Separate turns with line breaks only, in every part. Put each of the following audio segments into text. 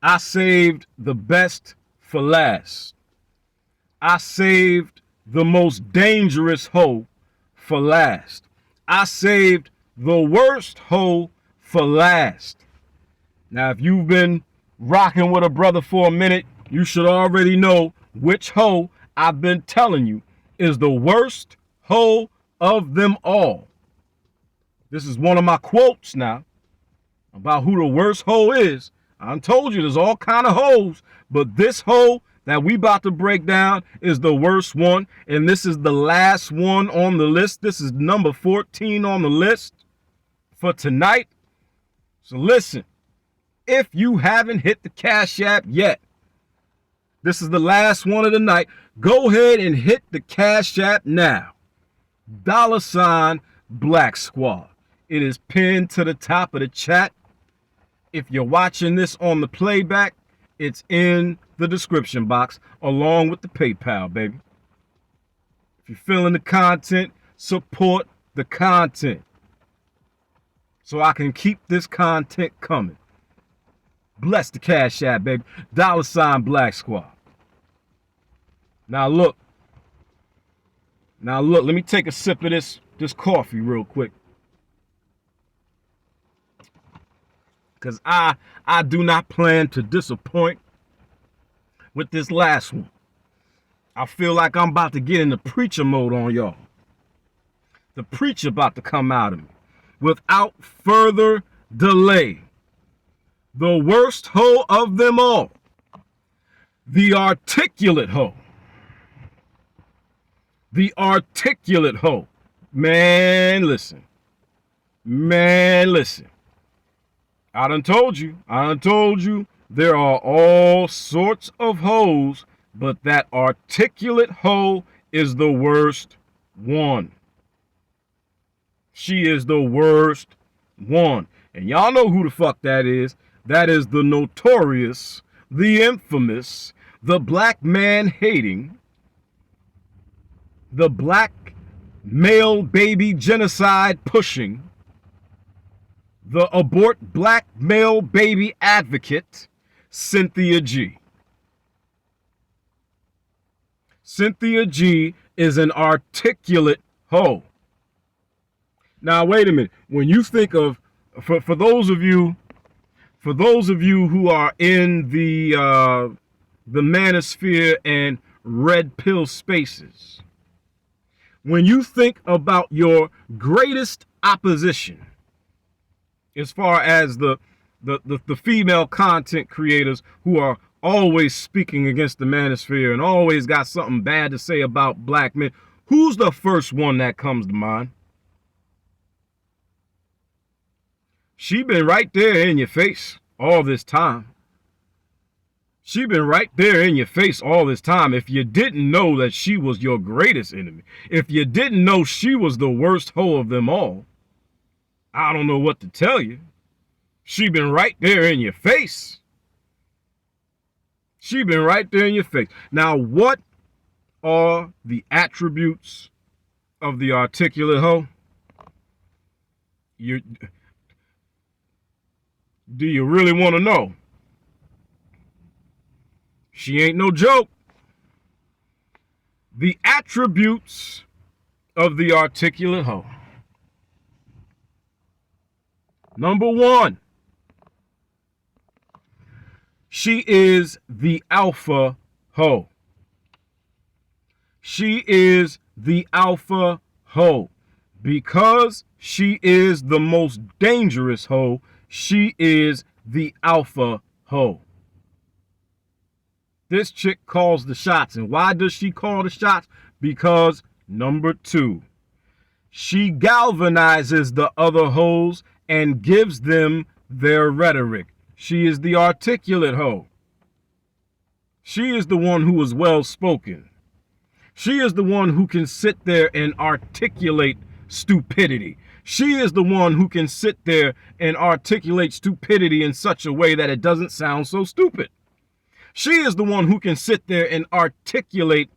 I saved the best for last. I saved the most dangerous hoe for last. I saved the worst hoe for last. Now, if you've been rocking with a brother for a minute, you should already know which hoe I've been telling you is the worst hoe of them all. This is one of my quotes now about who the worst hoe is. I told you there's all kind of hoes, but this hoe that we about to break down is the worst one, and this is the last one on the list. This is number 14 on the list for tonight. So listen, if you haven't hit the Cash App yet, this is the last one of the night. Go ahead and hit the Cash App now. $BLAXKSQUAD. It is pinned to the top of the chat. If you're watching this on the playback, it's in the description box along with the PayPal, baby. If you're feeling the content, support the content so I can keep this content coming. Bless the Cash App, baby. $BLAXKSQUAD. Now look, let me take a sip of this coffee real quick. Because I do not plan to disappoint with this last one. I feel like I'm about to get into preacher mode on y'all. The preacher about to come out of me. Without further delay, the worst hoe of them all, the articulate hoe. The articulate hoe. Man, listen. I done told you, there are all sorts of hoes, but that articulate hoe is the worst one. She is the worst one. And y'all know who the fuck that is. That is the notorious, the infamous, the black man hating, the black male baby genocide pushing, the abort black male baby advocate, Cynthia G. Cynthia G is an articulate hoe. Now, wait a minute. When you think of, for those of you who are in the manosphere and red pill spaces, when you think about your greatest opposition, as far as the female content creators who are always speaking against the manosphere and always got something bad to say about black men, who's the first one that comes to mind? She been right there in your face all this time. She been right there in your face all this time. If you didn't know that she was your greatest enemy, if you didn't know she was the worst hoe of them all, I don't know what to tell you. She been right there in your face. She been right there in your face. Now, what are the attributes of the articulate hoe? Do you really want to know? She ain't no joke. The attributes of the articulate hoe. Number one, she is the alpha hoe. She is the alpha hoe. Because she is the most dangerous hoe, she is the alpha hoe. This chick calls the shots. And why does she call the shots? Because, number two, she galvanizes the other hoes and gives them their rhetoric. She is the articulate hoe. She is the one who is well spoken. She is the one who can sit there and articulate stupidity. She is the one who can sit there and articulate stupidity in such a way that it doesn't sound so stupid. She is the one who can sit there and articulate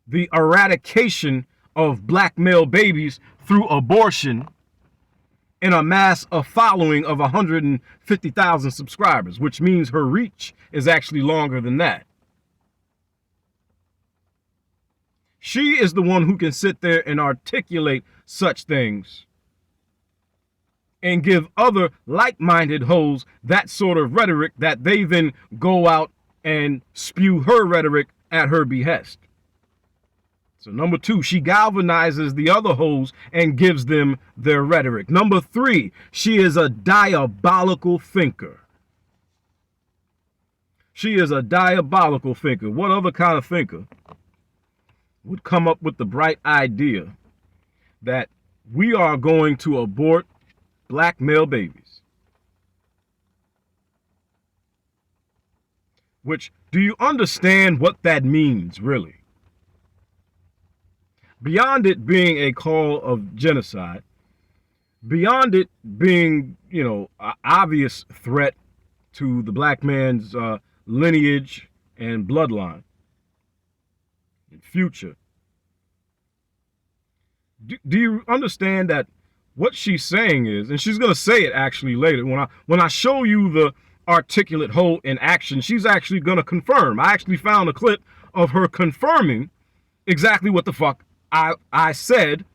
the eradication of black male babies through abortion and amass a following of 150,000 subscribers, which means her reach is actually longer than that. She is the one who can sit there and articulate such things and give other like-minded hoes that sort of rhetoric that they then go out and spew her rhetoric at her behest. So number 2, she galvanizes the other hoes and gives them their rhetoric. Number 3, she is a diabolical thinker. She is a diabolical thinker. What other kind of thinker would come up with the bright idea that we are going to abort black male babies? Which, do you understand what that means, really? Beyond it being a call of genocide, beyond it being, an obvious threat to the black man's lineage and bloodline and future, do you understand that what she's saying is, and she's going to say it actually later, when I show you the articulate hoe in action, she's actually going to confirm. I actually found a clip of her confirming exactly what the fuck I said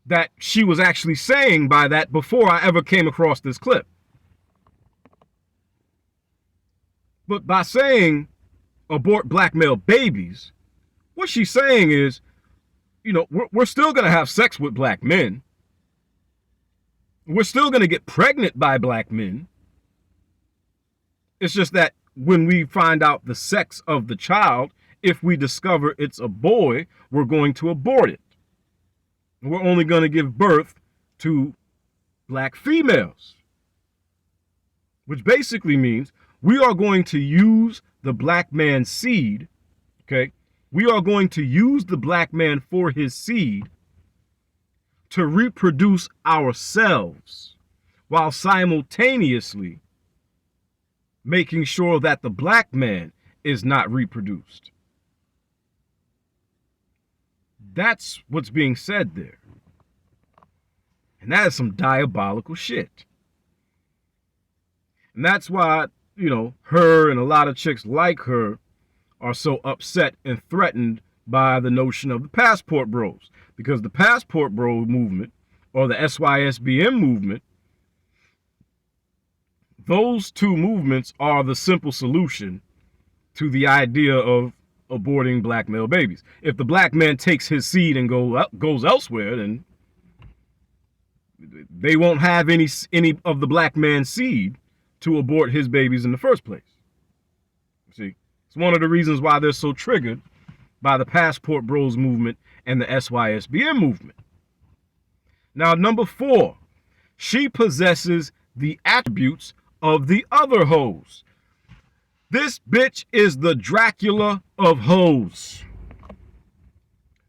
that she was actually saying by that before I ever came across this clip. But by saying abort black male babies, what she's saying is, we're still going to have sex with black men. We're still going to get pregnant by black men. It's just that when we find out the sex of the child, if we discover it's a boy, we're going to abort it. We're only going to give birth to black females, which basically means we are going to use the black man's seed, okay? We are going to use the black man for his seed to reproduce ourselves while simultaneously making sure that the black man is not reproduced. That's what's being said there. And that is some diabolical shit. And that's why, her and a lot of chicks like her are so upset and threatened by the notion of the passport bros. Because the passport bro movement, or the SYSBM movement, those two movements are the simple solution to the idea of aborting black male babies. If the black man takes his seed and goes elsewhere, then they won't have any of the black man's seed to abort his babies in the first place. See, it's one of the reasons why they're so triggered by the passport bros movement and the SYSBM movement. Now, number 4, she possesses the attributes of the other hoes. This bitch is the Dracula of hoes.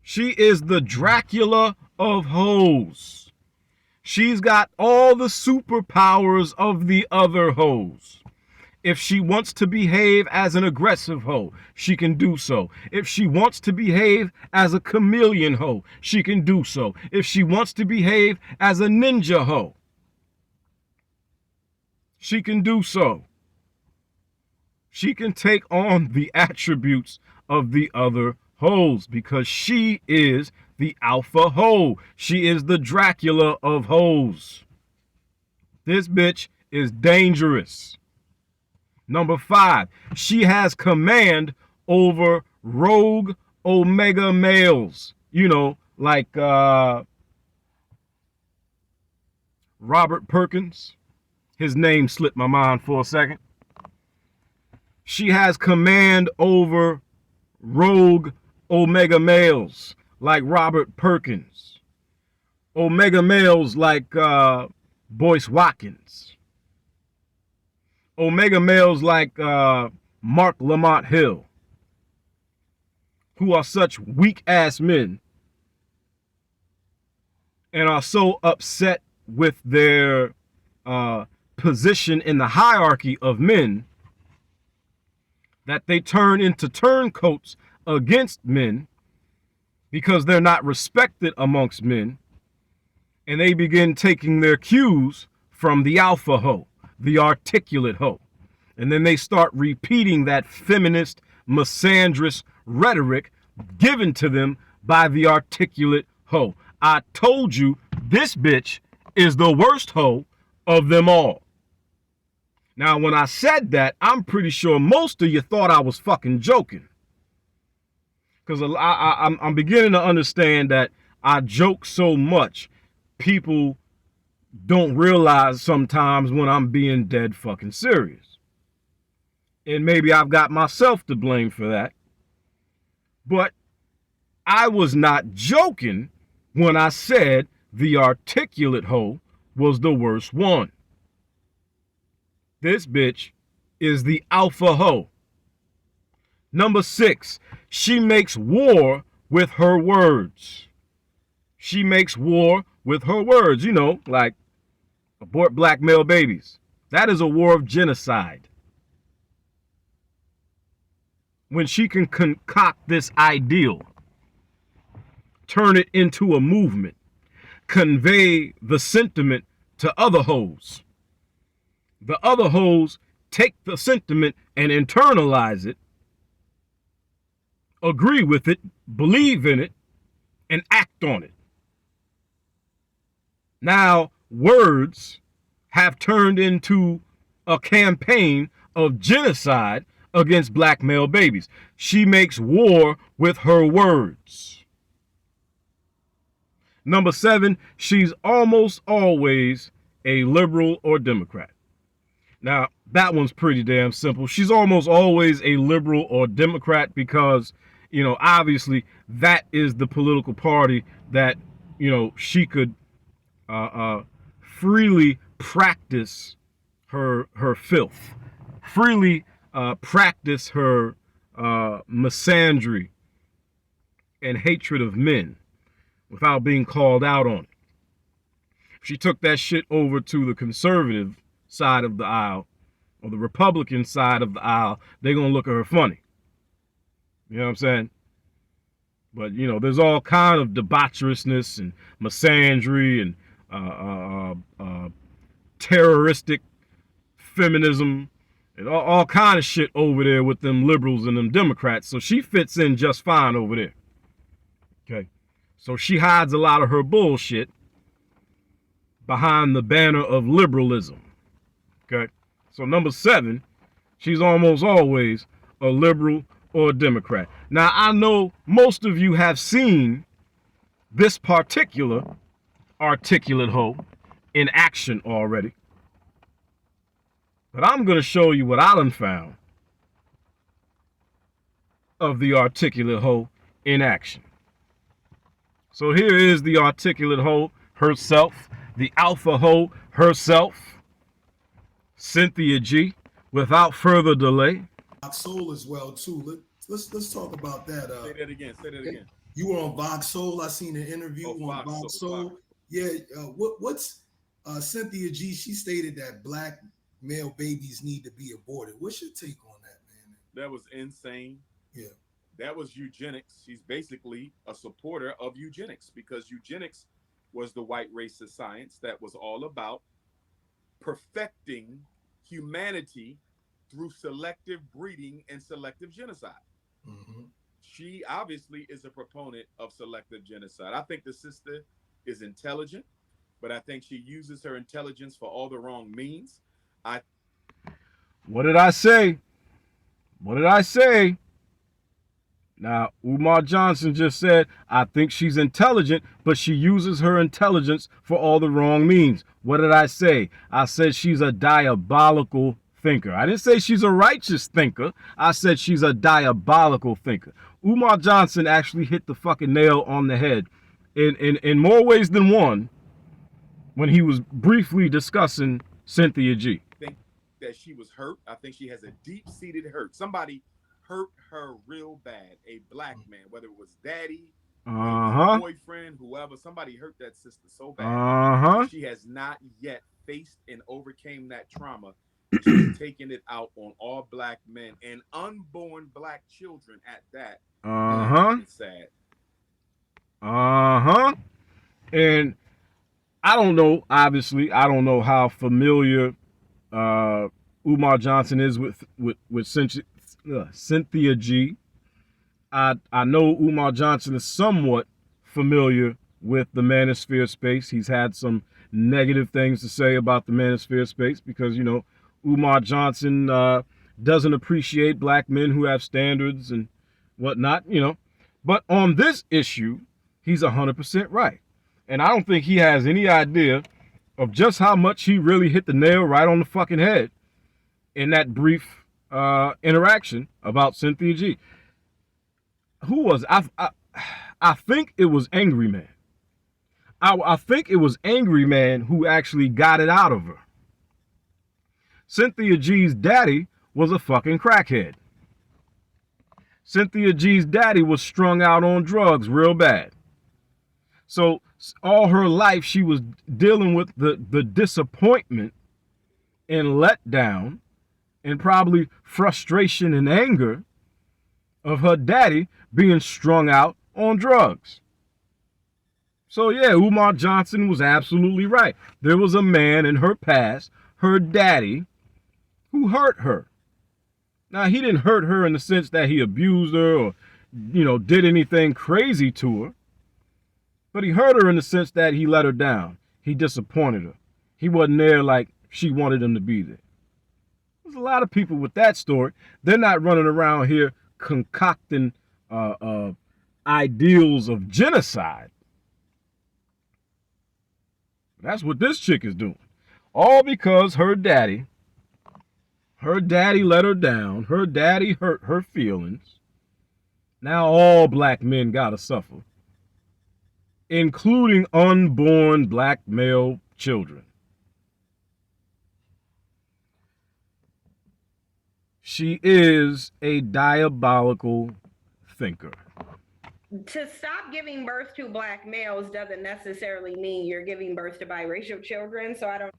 She is the Dracula of hoes. She's got all the superpowers of the other hoes. If she wants to behave as an aggressive hoe, she can do so. If she wants to behave as a chameleon hoe, she can do so. If she wants to behave as a ninja hoe, she can do so. She can take on the attributes of the other hoes because she is the alpha hoe. She is the Dracula of hoes. This bitch is dangerous. Number 5, she has command over rogue omega males. Like Robert Perkins. His name slipped my mind for a second. She has command over rogue omega males like Robert Perkins. Omega males like Boyce Watkins. Omega males like Mark Lamont Hill, who are such weak-ass men and are so upset with their position in the hierarchy of men that they turn into turncoats against men because they're not respected amongst men, and they begin taking their cues from the alpha hoe, the articulate hoe. And then they start repeating that feminist, misandrous rhetoric given to them by the articulate hoe. I told you this bitch is the worst hoe of them all. Now, when I said that, I'm pretty sure most of you thought I was fucking joking. Because I'm beginning to understand that I joke so much, people don't realize sometimes when I'm being dead fucking serious. And maybe I've got myself to blame for that. But I was not joking when I said the articulate hoe was the worst one. This bitch is the alpha hoe. Number 6, she makes war with her words. She makes war with her words, you know, like abort black male babies. That is a war of genocide. When she can concoct this ideal, turn it into a movement, convey the sentiment to other hoes. The other hoes take the sentiment and internalize it, agree with it, believe in it, and act on it. Now, words have turned into a campaign of genocide against black male babies. She makes war with her words. Number 7, she's almost always a liberal or Democrat. Now, that one's pretty damn simple. She's almost always a liberal or Democrat because, you know, obviously that is the political party that, you know, she could freely practice her filth, freely practice her misandry and hatred of men without being called out on it. If she took that shit over to the conservative side of the aisle or the Republican side of the aisle, they're going to look at her funny. You know what I'm saying? But, you know, there's all kind of debaucherousness and misandry and terroristic feminism and all kind of shit over there with them liberals and them Democrats. So she fits in just fine over there. Okay. So she hides a lot of her bullshit behind the banner of liberalism. Okay. So number 7, she's almost always a liberal or a Democrat. Now, I know most of you have seen this particular articulate hoe in action already. But I'm going to show you what I done found of the articulate hoe in action. So here is the articulate hoe herself, the alpha hoe herself, Cynthia G. Without further delay.
Soul as well too. Let's talk about that.
Say that again. Say that again.
You were on Vox Soul. I seen an interview on Vox Soul. Yeah. What's Cynthia G? She stated that black male babies need to be aborted. What's your take on that, man?
That was insane.
Yeah.
That was eugenics. She's basically a supporter of eugenics because eugenics was the white racist science that was all about perfecting humanity through selective breeding and selective genocide.
Mm-hmm.
She obviously is a proponent of selective genocide. I think the sister is intelligent, but I think she uses her intelligence for all the wrong means.
What did I say? What did I say? Now, Umar Johnson just said, I think she's intelligent, but she uses her intelligence for all the wrong means. What did I say? I said she's a diabolical thinker. I didn't say she's a righteous thinker. I said she's a diabolical thinker. Umar Johnson actually hit the fucking nail on the head in more ways than one when he was briefly discussing Cynthia G.
I think that she was hurt. I think she has a deep-seated hurt. Somebody hurt her real bad. A black man, whether it was daddy, boyfriend, whoever, somebody hurt that sister so bad. She has not yet faced and overcame that trauma. She's taking it out on all black men and unborn black children at that. It's sad.
And I don't know, obviously, I don't know how familiar Umar Johnson is with Cynthia G. I know Umar Johnson is somewhat familiar with the manosphere space. He's had some negative things to say about the manosphere space because, you know, Umar Johnson doesn't appreciate black men who have standards and whatnot, you know. But on this issue, he's 100% right. And I don't think he has any idea of just how much he really hit the nail right on the fucking head in that brief interaction about Cynthia G. Who was I think it was Angry Man. I think it was Angry Man who actually got it out of her. Cynthia G's daddy was a fucking crackhead. Cynthia G's daddy was strung out on drugs real bad. So all her life she was dealing with the disappointment and letdown and probably frustration and anger of her daddy being strung out on drugs. So yeah, Umar Johnson was absolutely right. There was a man in her past, her daddy, who hurt her. Now, he didn't hurt her in the sense that he abused her or, you know, did anything crazy to her. But he hurt her in the sense that he let her down. He disappointed her. He wasn't there like she wanted him to be there. There's a lot of people with that story. They're not running around here concocting ideals of genocide. That's what this chick is doing. All because her daddy let her down. Her daddy hurt her feelings. Now all black men gotta suffer, including unborn black male children. She is a diabolical thinker.
To stop giving birth to black males doesn't necessarily mean you're giving birth to biracial children. So I don't.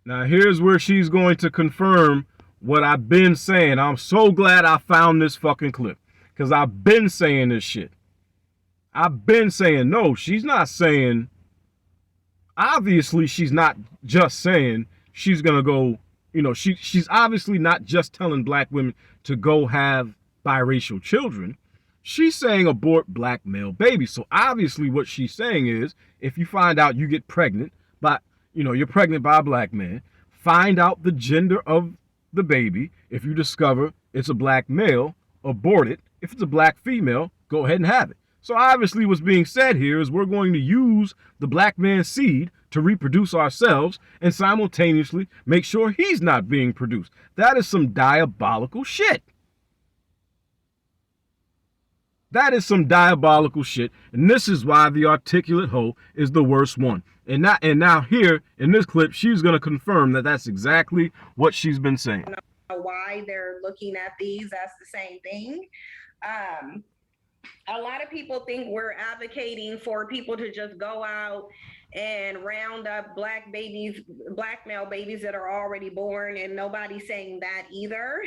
Now here's where she's going to confirm what I've been saying. I'm so glad I found this fucking clip because I've been saying this shit. I've been saying, no, she's not saying, obviously she's not just saying she's going to go, you know, she's obviously not just telling black women to go have biracial children. She's saying abort black male babies. So obviously what she's saying is if you find out you get pregnant by, you know, you're pregnant by a black man, find out the gender of the baby. If you discover it's a black male, abort it. If it's a black female, go ahead and have it. So obviously what's being said here is we're going to use the black man's seed to reproduce ourselves and simultaneously make sure he's not being produced. That is some diabolical shit. That is some diabolical shit. And this is why the articulate hoe is the worst one. And now here in this clip, she's going to confirm that that's exactly what she's been saying.
Why they're looking at these as the same thing. A lot of people think we're advocating for people to just go out and round up black babies, black male babies that are already born, and nobody's saying that either.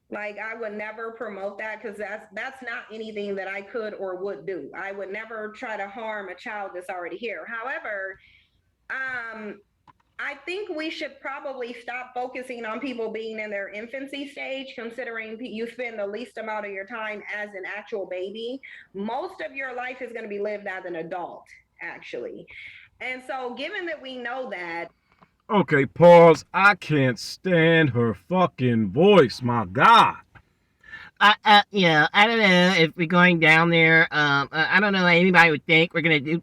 Like, I would never promote that because that's not anything that I could or would do. I would never try to harm a child that's already here. However, I think we should probably stop focusing on people being in their infancy stage, considering you spend the least amount of your time as an actual baby. Most of your life is going to be lived as an adult, actually. And so given that we know that.
Okay, pause. I can't stand her fucking voice. My God.
Yeah, I don't know if we're going down there. I don't know. Anybody would think we're gonna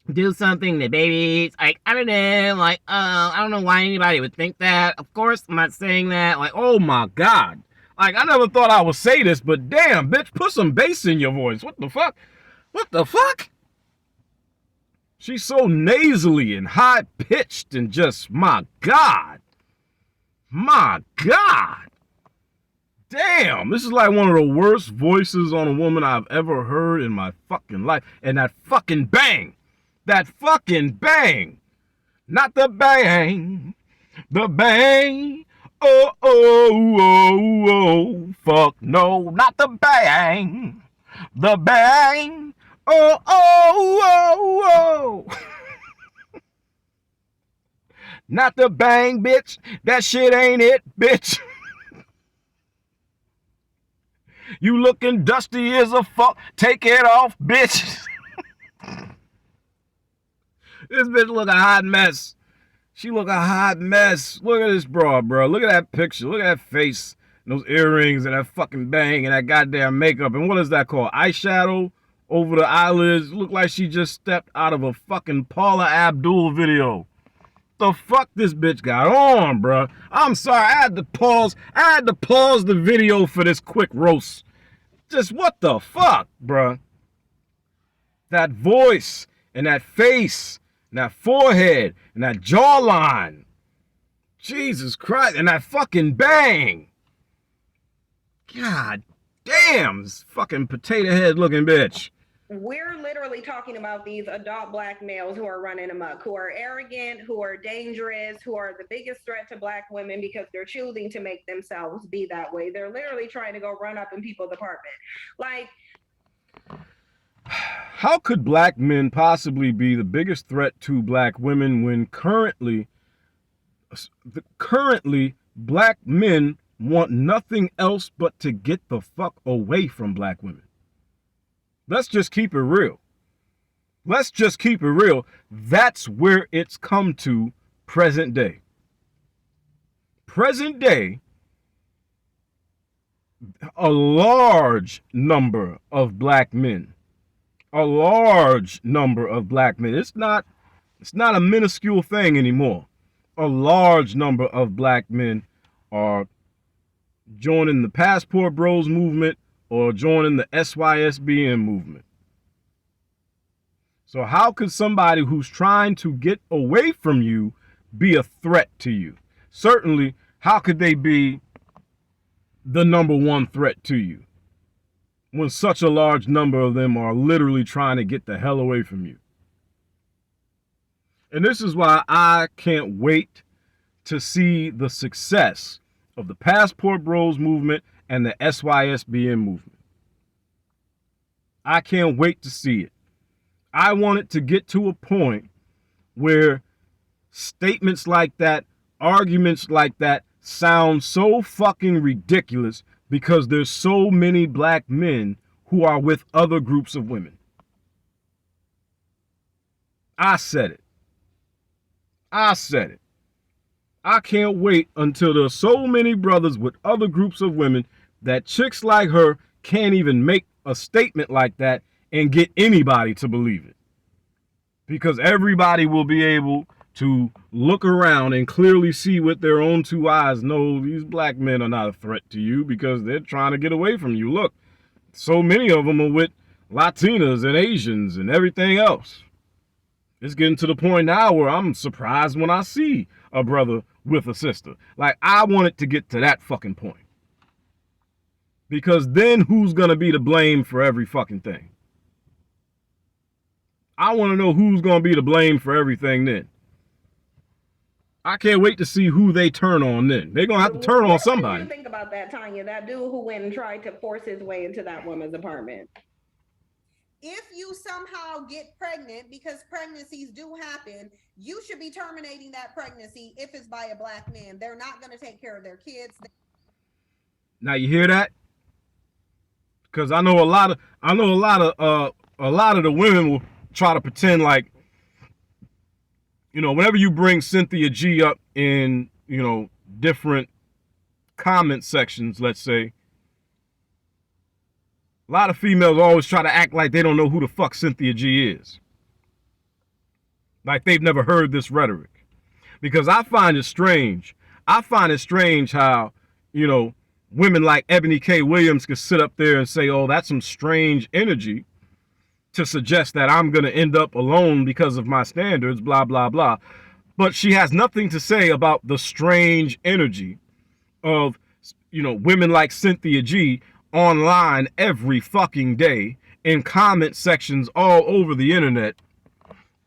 do something to babies. Like, I don't know. Like, I don't know why anybody would think that. Of course, I'm not saying that. Like,
oh my God. Like, I never thought I would say this, but damn, bitch, put some bass in your voice. What the fuck? What the fuck? She's so nasally and high-pitched and just, my God. My God. Damn, this is like one of the worst voices on a woman I've ever heard in my fucking life. And that fucking bang. That fucking bang. Not the bang. The bang. Oh, oh, oh, oh. Fuck no, not the bang. The bang. Oh, oh, oh, oh. Not the bang, bitch. That shit ain't it, bitch. You looking dusty as a fuck. Take it off, bitch. This bitch look a hot mess. She look a hot mess. Look at this broad, bro. Look at that picture. Look at that face. And those earrings and that fucking bang and that goddamn makeup. And what is that called? Eyeshadow over the eyelids. Look like she just stepped out of a fucking Paula Abdul video. The fuck this bitch got on, bro? I'm sorry. I had to pause the video for this quick roast. Just what the fuck, bro? That voice and that face and that forehead and that jawline. Jesus Christ. And that fucking bang. God damn, this fucking potato head looking bitch.
We're literally talking about these adult black males who are running amok, who are arrogant, who are dangerous, who are the biggest threat to black women because they're choosing to make themselves be that way. They're literally trying to go run up in people's apartment. Like,
how could black men possibly be the biggest threat to black women when currently black men want nothing else but to get the fuck away from black women? Let's just keep it real. Let's just keep it real. That's where it's come to present day. Present day, a large number of black men, it's not a minuscule thing anymore. A large number of black men are joining the Passport Bros movement or joining the SYSBM movement. So how could somebody who's trying to get away from you be a threat to you? Certainly, how could they be the number one threat to you when such a large number of them are literally trying to get the hell away from you? And this is why I can't wait to see the success of the Passport Bros movement and the SYSBM movement. I can't wait to see it. I want it to get to a point where statements like that, arguments like that sound so fucking ridiculous because there's so many black men who are with other groups of women. I said it. I can't wait until there's so many brothers with other groups of women that chicks like her can't even make a statement like that and get anybody to believe it. Because everybody will be able to look around and clearly see with their own two eyes, no, these black men are not a threat to you because they're trying to get away from you. Look, so many of them are with Latinas and Asians and everything else. It's getting to the point now where I'm surprised when I see a brother with a sister. Like, I want it to get to that fucking point. Because then who's going to be to blame for every fucking thing? I want to know who's going to be to blame for everything then. I can't wait to see who they turn on then. They're going to have to turn on somebody.
What do you think about that, Tanya? That dude who went and tried to force his way into that woman's apartment.
If you somehow get pregnant, because pregnancies do happen, you should be terminating that pregnancy if it's by a black man. They're not going to take care of their kids.
Now you hear that? Because I know a lot of the women will try to pretend like, you know, whenever you bring Cynthia G up in, you know, different comment sections, let's say, a lot of females always try to act like they don't know who the fuck Cynthia G is. Like they've never heard this rhetoric. Because I find it strange. I find it strange how, you know, women like Ebony K. Williams can sit up there and say, oh, that's some strange energy to suggest that I'm going to end up alone because of my standards, blah, blah, blah. But she has nothing to say about the strange energy of, you know, women like Cynthia G online every fucking day in comment sections all over the internet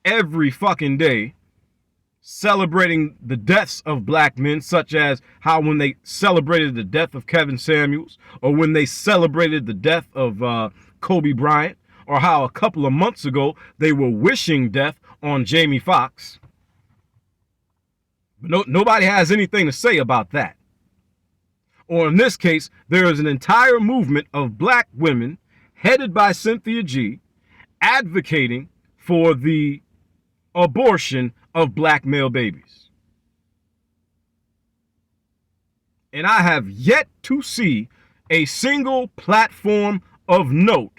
every fucking day, celebrating the deaths of black men, such as how when they celebrated the death of Kevin Samuels, or when they celebrated the death of Kobe Bryant, or how a couple of months ago they were wishing death on Jamie Foxx. But nobody has anything to say about that. Or in this case, there is an entire movement of black women headed by Cynthia G advocating for the abortion of black male babies. And I have yet to see a single platform of note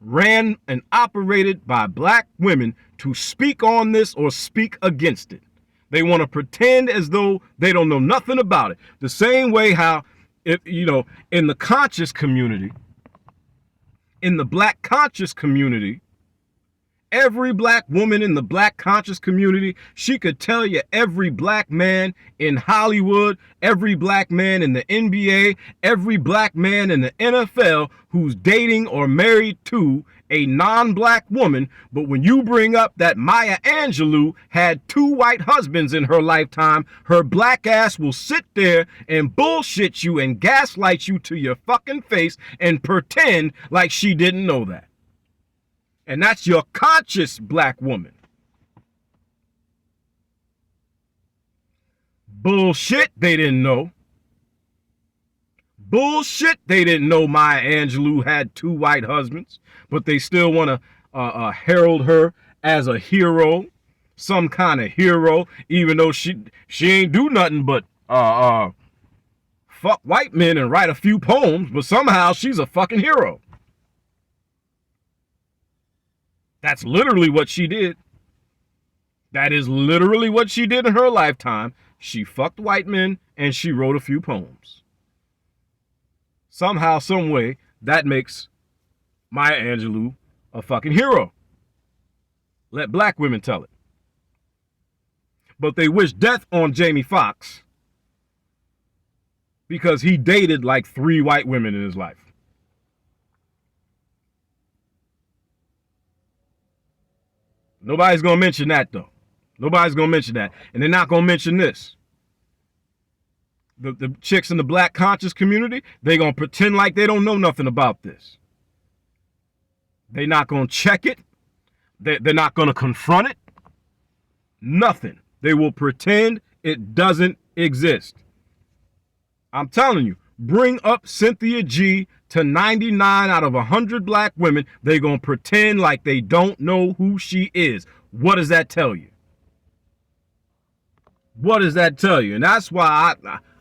ran and operated by black women to speak on this or speak against it. They want to pretend as though they don't know nothing about it. The same way how, if you know, in the conscious community, in the black conscious community, every black woman in the black conscious community, she could tell you every black man in Hollywood, every black man in the NBA, every black man in the NFL who's dating or married to a non-black woman. But when you bring up that Maya Angelou had 2 white husbands in her lifetime, her black ass will sit there and bullshit you and gaslight you to your fucking face and pretend like she didn't know that. And that's your conscious black woman. Bullshit, they didn't know. Bullshit, they didn't know Maya Angelou had 2 white husbands, but they still want to herald her as a hero, some kind of hero, even though she ain't do nothing but fuck white men and write a few poems, but somehow she's a fucking hero. That's literally what she did. That is literally what she did in her lifetime. She fucked white men and she wrote a few poems. Somehow, some way, that makes Maya Angelou a fucking hero. Let black women tell it. But they wish death on Jamie Foxx because he dated like 3 white women in his life. Nobody's going to mention that, though. Nobody's going to mention that. And they're not going to mention this. The chicks in the black conscious community, they're going to pretend like they don't know nothing about this. They're not going to check it. They're not going to confront it. Nothing. They will pretend it doesn't exist. I'm telling you, bring up Cynthia G to 99 out of 100 black women, they're going to pretend like they don't know who she is. What does that tell you? What does that tell you? And that's why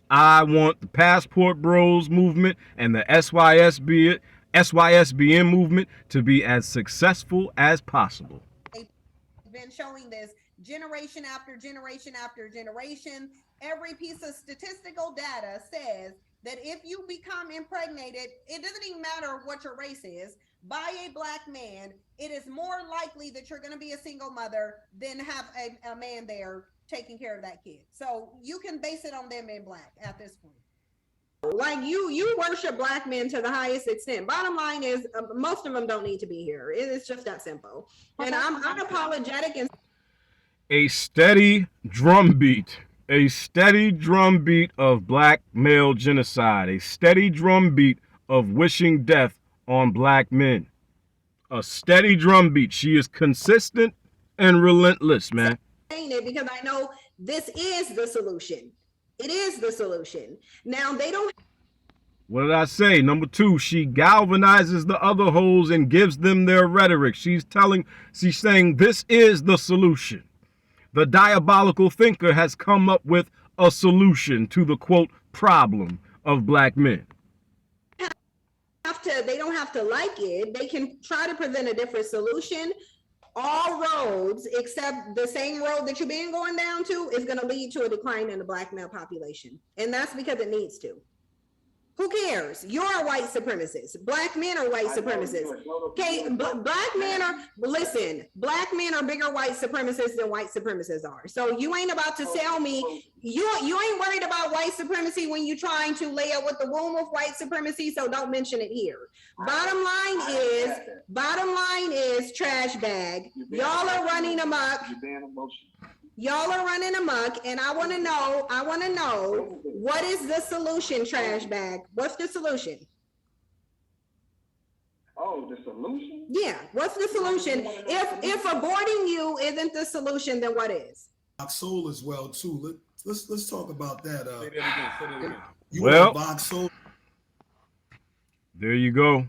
I want the Passport Bros movement and the SYSBN movement to be as successful as possible.
They've been showing this generation after generation after generation. Every piece of statistical data says that if you become impregnated, it doesn't even matter what your race is, by a black man, it is more likely that you're going to be a single mother than have a man there taking care of that kid. So you can base it on them in black at this point. Like you worship black men to the highest extent. Bottom line is most of them don't need to be here. It's just that simple. And I'm unapologetic and
a steady drumbeat. A steady drumbeat of black male genocide. A steady drumbeat of wishing death on black men. A steady drumbeat. She is consistent and relentless, man.
Saying it because I know this is the solution. It is the solution. Now they don't.
What did I say? Number 2, she galvanizes the other hoes and gives them their rhetoric. She's saying this is the solution. The diabolical thinker has come up with a solution to the, quote, problem of black men.
They don't have to like it. They can try to present a different solution. All roads, except the same road that you've been going down to, is going to lead to a decline in the black male population. And that's because it needs to. Who cares? You're a white supremacist. Black men are white supremacists. Okay, black men are, listen, black men are bigger white supremacists than white supremacists are. So you ain't about to tell me, you ain't worried about white supremacy when you're trying to lay out with the womb of white supremacy, so don't mention it here. Bottom line is trash bag. Y'all are running amok. Y'all are running amok, and I want to know, what is the solution, trash bag? What's the solution?
Oh, the solution?
Yeah, what's the solution? If aborting you isn't the solution, then what is?
Soul as well too. let's talk about that.
Say that again. Say that again.
You
Well,
on Box Soul?
There you go.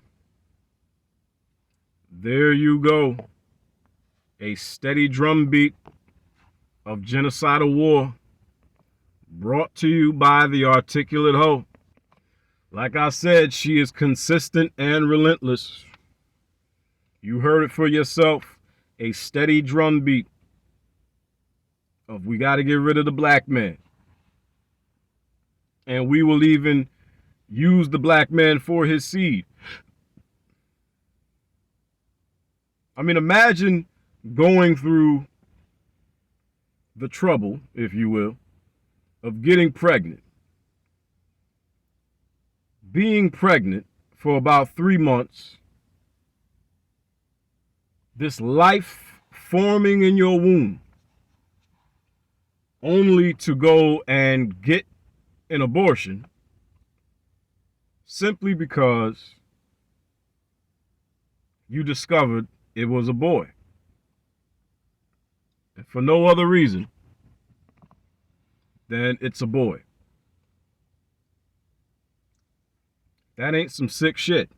There you go. A steady drumbeat of genocidal war brought to you by the articulate hoe. Like I said, she is consistent and relentless. You heard it for yourself. A steady drumbeat of we got to get rid of the black man. And we will even use the black man for his seed. I mean, imagine going through the trouble, if you will, of getting pregnant. Being pregnant for about 3 months. This life forming in your womb. Only to go and get an abortion. Simply because you discovered it was a boy. And for no other reason than it's a boy. That ain't some sick shit.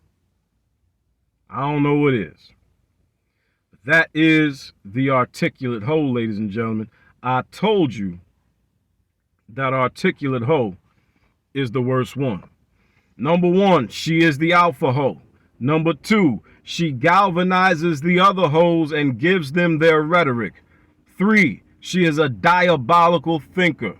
I don't know what is. But that is the articulate hoe, ladies and gentlemen. I told you that articulate hoe is the worst one. Number 1, she is the alpha hoe. Number 2, she galvanizes the other hoes and gives them their rhetoric. 3, she is a diabolical thinker.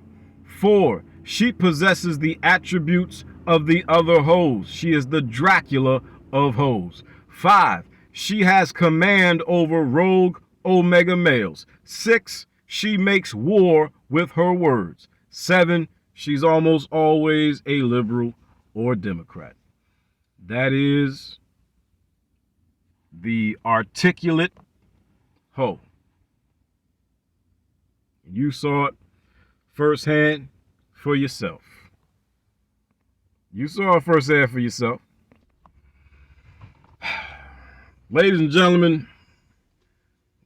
4, she possesses the attributes of the other hoes. She is the Dracula of hoes. 5, she has command over rogue omega males. 6, she makes war with her words. 7, she's almost always a liberal or Democrat. That is the articulate hoe. You saw it firsthand for yourself. You saw it firsthand for yourself. Ladies and gentlemen,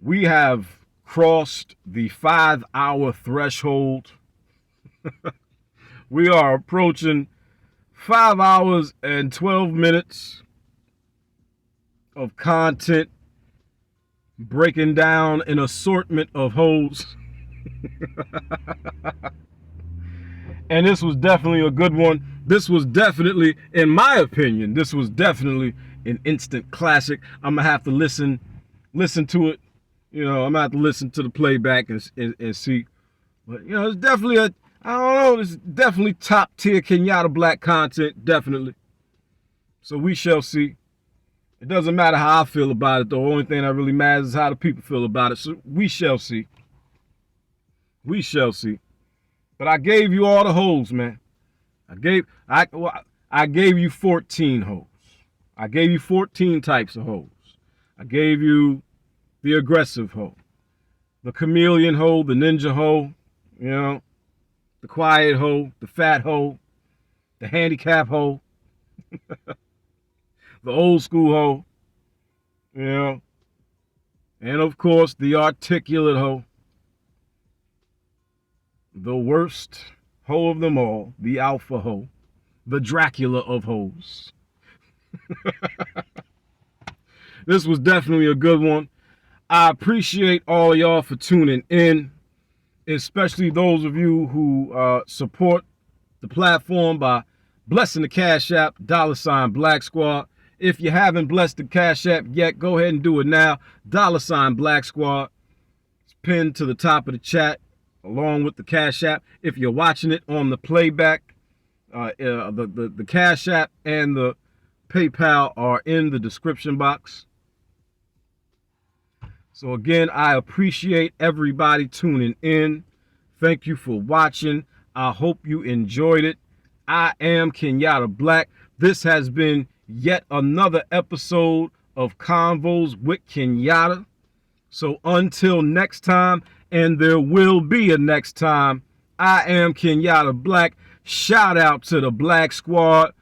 we have crossed the 5-hour threshold. We are approaching 5 hours and 12 minutes of content breaking down an assortment of hoes. And this was definitely a good one. This was definitely, in my opinion, this was definitely an instant classic. I'm gonna have to listen to it. You know, I'm gonna have to listen to the playback and see. But you know, it's definitely I don't know, it's definitely top tier Kenyatta Black content, definitely. So we shall see. It doesn't matter how I feel about it, though. The only thing that really matters is how the people feel about it. So we shall see. We shall see. But I gave you all the hoes, man. I gave you 14 hoes. I gave you 14 types of hoes. I gave you the aggressive hoe, the chameleon hoe, the ninja hoe, you know, the quiet hoe, the fat hoe, the handicap hoe, the old school hoe, you know, and of course the articulate hoe. The worst hoe of them all, the alpha hoe, the Dracula of hoes. This was definitely a good one. I appreciate all of y'all for tuning in, especially those of you who support the platform by blessing the Cash App, $BLAXKSQUAD. If you haven't blessed the Cash App yet, go ahead and do it now. $BLAXKSQUAD. It's pinned to the top of the chat, along with the Cash App. If you're watching it on the playback, the Cash App and the PayPal are in the description box. So again, I appreciate everybody tuning in. Thank you for watching. I hope you enjoyed it. I am Kenyatta Black. This has been yet another episode of Convos with Kenyatta. So until next time, and there will be a next time, I am Kenyatta Black. Shout out to the Black Squad.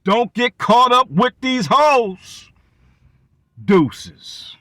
Don't get caught up with these hoes. Deuces.